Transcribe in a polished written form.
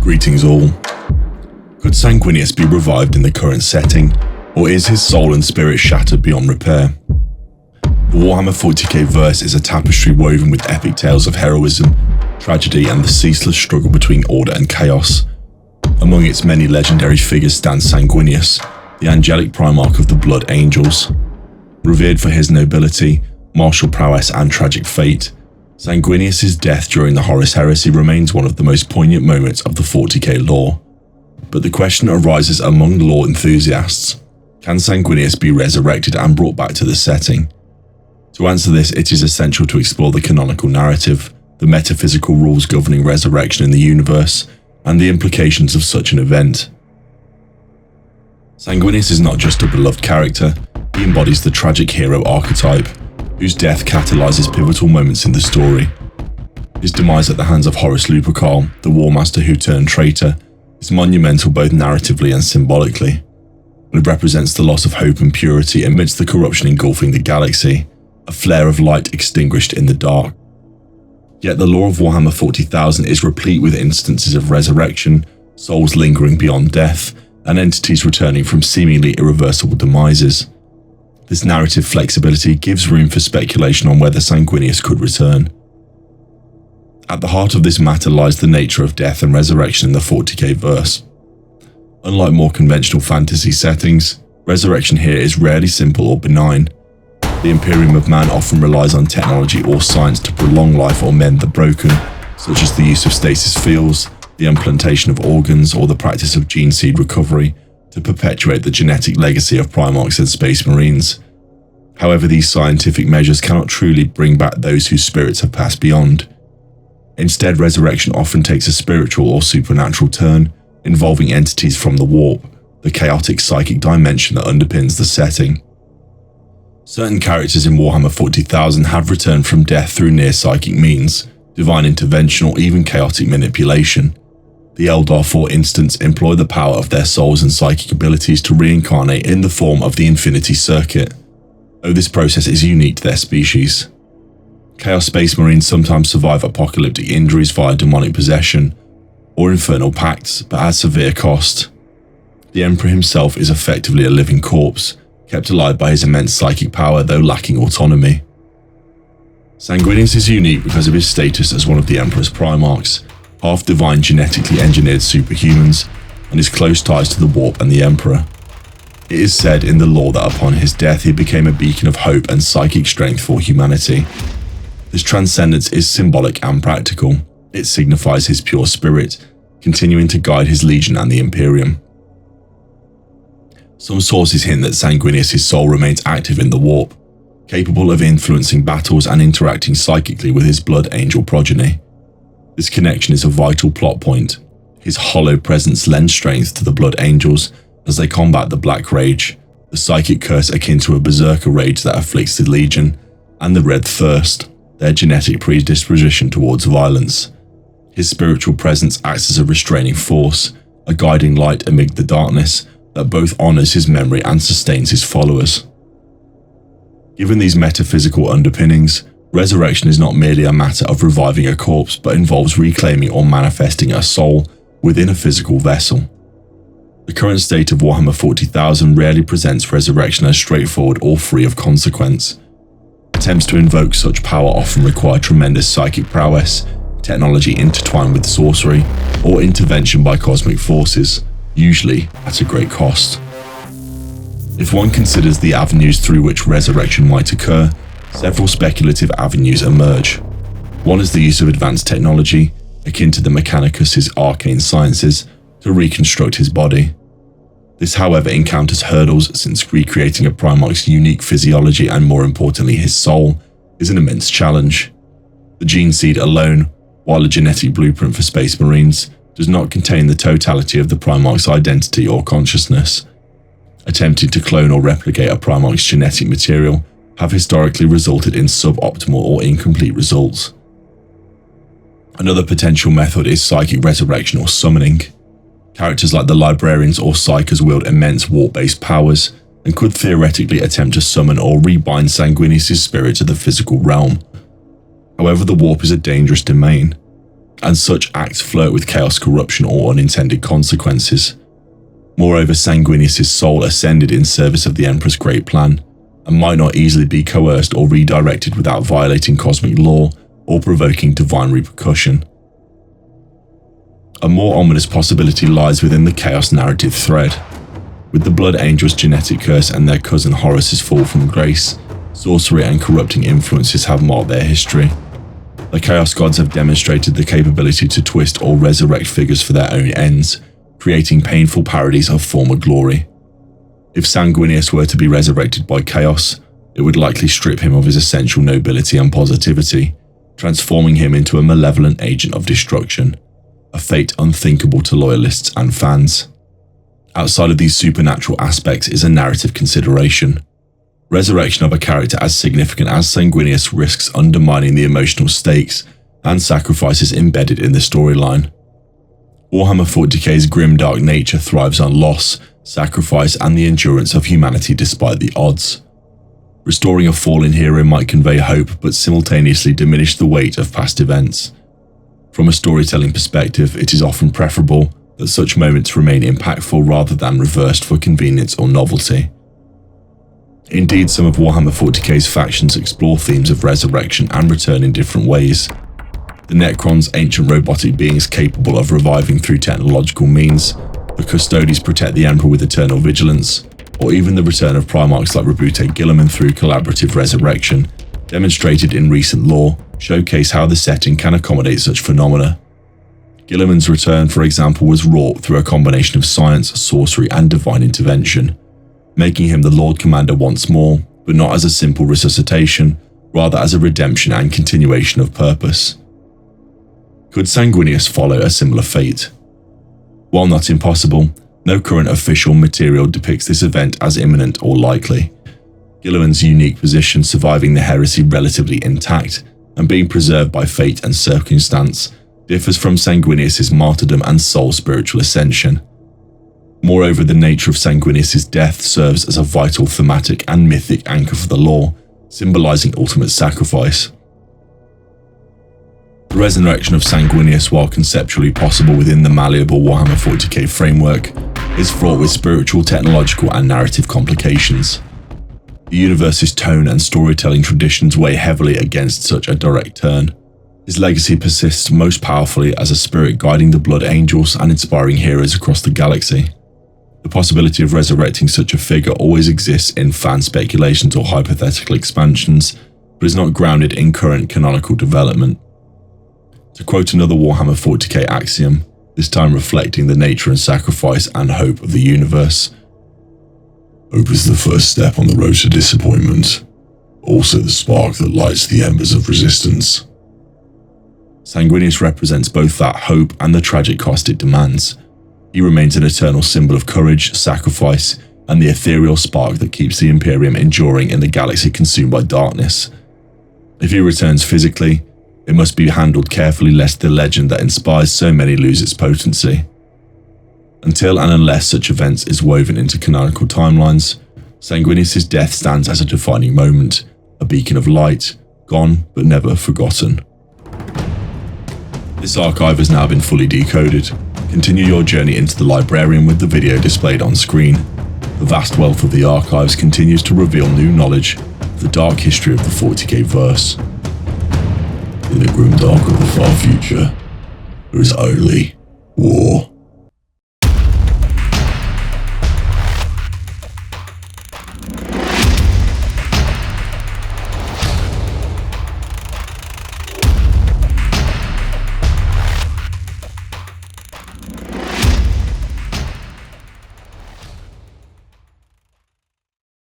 Greetings all. Could Sanguinius be revived in the current setting, or is his soul and spirit shattered beyond repair? The Warhammer 40K verse is a tapestry woven with epic tales of heroism, tragedy and the ceaseless struggle between order and chaos. Among its many legendary figures stands Sanguinius, the angelic primarch of the Blood Angels. Revered for his nobility, martial prowess and tragic fate, Sanguinius' death during the Horus Heresy remains one of the most poignant moments of the 40k lore. But the question arises among lore enthusiasts: can Sanguinius be resurrected and brought back to the setting? To answer this, it is essential to explore the canonical narrative, the metaphysical rules governing resurrection in the universe, and the implications of such an event. Sanguinius is not just a beloved character, he embodies the tragic hero archetype, whose death catalyzes pivotal moments in the story. His demise at the hands of Horus Lupercal, the War Master who turned traitor, is monumental both narratively and symbolically. It represents the loss of hope and purity amidst the corruption engulfing the galaxy, a flare of light extinguished in the dark. Yet the lore of Warhammer 40,000 is replete with instances of resurrection, souls lingering beyond death, and entities returning from seemingly irreversible demises. This narrative flexibility gives room for speculation on whether Sanguinius could return. At the heart of this matter lies the nature of death and resurrection in the 40k verse. Unlike more conventional fantasy settings, resurrection here is rarely simple or benign. The Imperium of Man often relies on technology or science to prolong life or mend the broken, such as the use of stasis fields, the implantation of organs, or the practice of gene seed recovery, to perpetuate the genetic legacy of Primarchs and Space Marines. However, these scientific measures cannot truly bring back those whose spirits have passed beyond. Instead, resurrection often takes a spiritual or supernatural turn, involving entities from the warp, the chaotic psychic dimension that underpins the setting. Certain characters in Warhammer 40,000 have returned from death through near-psychic means, divine intervention or even chaotic manipulation. The Eldar, for instance, employ the power of their souls and psychic abilities to reincarnate in the form of the Infinity Circuit, though this process is unique to their species. Chaos Space Marines sometimes survive apocalyptic injuries via demonic possession or infernal pacts, but at severe cost. The Emperor himself is effectively a living corpse, kept alive by his immense psychic power though lacking autonomy. Sanguinius is unique because of his status as one of the Emperor's Primarchs, half-divine genetically engineered superhumans, and his close ties to the Warp and the Emperor. It is said in the lore that upon his death he became a beacon of hope and psychic strength for humanity. This transcendence is symbolic and practical. It signifies his pure spirit, continuing to guide his legion and the Imperium. Some sources hint that Sanguinius' soul remains active in the Warp, capable of influencing battles and interacting psychically with his Blood Angel progeny. This connection is a vital plot point. His hollow presence lends strength to the Blood Angels as they combat the Black Rage, the psychic curse akin to a berserker rage that afflicts the Legion, and the Red Thirst, their genetic predisposition towards violence. His spiritual presence acts as a restraining force, a guiding light amid the darkness that both honors his memory and sustains his followers. Given these metaphysical underpinnings, resurrection is not merely a matter of reviving a corpse, but involves reclaiming or manifesting a soul within a physical vessel. The current state of Warhammer 40,000 rarely presents resurrection as straightforward or free of consequence. Attempts to invoke such power often require tremendous psychic prowess, technology intertwined with sorcery, or intervention by cosmic forces, usually at a great cost. If one considers the avenues through which resurrection might occur, several speculative avenues emerge. One is the use of advanced technology, akin to the Mechanicus' arcane sciences, to reconstruct his body. This, however, encounters hurdles since recreating a Primarch's unique physiology and, more importantly, his soul, is an immense challenge. The gene seed alone, while a genetic blueprint for Space Marines, does not contain the totality of the Primarch's identity or consciousness. Attempting to clone or replicate a Primarch's genetic material have historically resulted in suboptimal or incomplete results. Another potential method is psychic resurrection or summoning. Characters like the Librarians or Psychers wield immense warp-based powers and could theoretically attempt to summon or rebind Sanguinius' spirit to the physical realm. However, the warp is a dangerous domain. and such acts flirt with chaos, corruption, or unintended consequences. Moreover, Sanguinius' soul ascended in service of the Emperor's great plan, and might not easily be coerced or redirected without violating cosmic law or provoking divine repercussion. A more ominous possibility lies within the chaos narrative thread. With the Blood Angels' genetic curse and their cousin Horus's fall from grace, sorcery and corrupting influences have marked their history. The Chaos Gods have demonstrated the capability to twist or resurrect figures for their own ends, creating painful parodies of former glory. If Sanguinius were to be resurrected by chaos, it would likely strip him of his essential nobility and positivity, transforming him into a malevolent agent of destruction, a fate unthinkable to loyalists and fans. Outside of these supernatural aspects is a narrative consideration. Resurrection of a character as significant as Sanguinius risks undermining the emotional stakes and sacrifices embedded in the storyline. Warhammer 40K's grimdark nature thrives on loss, sacrifice, and the endurance of humanity despite the odds. Restoring a fallen hero might convey hope but simultaneously diminish the weight of past events. From a storytelling perspective, it is often preferable that such moments remain impactful rather than reversed for convenience or novelty. Indeed, some of Warhammer 40K's factions explore themes of resurrection and return in different ways. The Necrons, ancient robotic beings capable of reviving through technological means, the Custodes protect the Emperor with eternal vigilance, or even the return of Primarchs like Revered Guilliman through collaborative resurrection, demonstrated in recent lore, showcase how the setting can accommodate such phenomena. Guilliman's return, for example, was wrought through a combination of science, sorcery, and divine intervention, making him the Lord Commander once more, but not as a simple resuscitation, rather as a redemption and continuation of purpose. Could Sanguinius follow a similar fate? While not impossible, no current official material depicts this event as imminent or likely. Guilliman's unique position, surviving the heresy relatively intact and being preserved by fate and circumstance, differs from Sanguinius' martyrdom and soul spiritual ascension. Moreover, the nature of Sanguinius' death serves as a vital thematic and mythic anchor for the lore, symbolizing ultimate sacrifice. The resurrection of Sanguinius, while conceptually possible within the malleable Warhammer 40K framework, is fraught with spiritual, technological, and narrative complications. The universe's tone and storytelling traditions weigh heavily against such a direct turn. His legacy persists most powerfully as a spirit guiding the Blood Angels and inspiring heroes across the galaxy. The possibility of resurrecting such a figure always exists in fan speculations or hypothetical expansions, but is not grounded in current canonical development. To quote another Warhammer 40K axiom, this time reflecting the nature and sacrifice and hope of the universe: hope is the first step on the road to disappointment, also the spark that lights the embers of resistance. Sanguinius represents both that hope and the tragic cost it demands. He remains an eternal symbol of courage, sacrifice, and the ethereal spark that keeps the Imperium enduring in the galaxy consumed by darkness. If he returns physically, it must be handled carefully lest the legend that inspires so many lose its potency. Until and unless such events is woven into canonical timelines, Sanguinius' death stands as a defining moment, a beacon of light, gone but never forgotten. This archive has now been fully decoded. Continue your journey into the librarian with the video displayed on screen. The vast wealth of the archives continues to reveal new knowledge of the dark history of the 40K verse. In the grim dark of the far future, there is only war.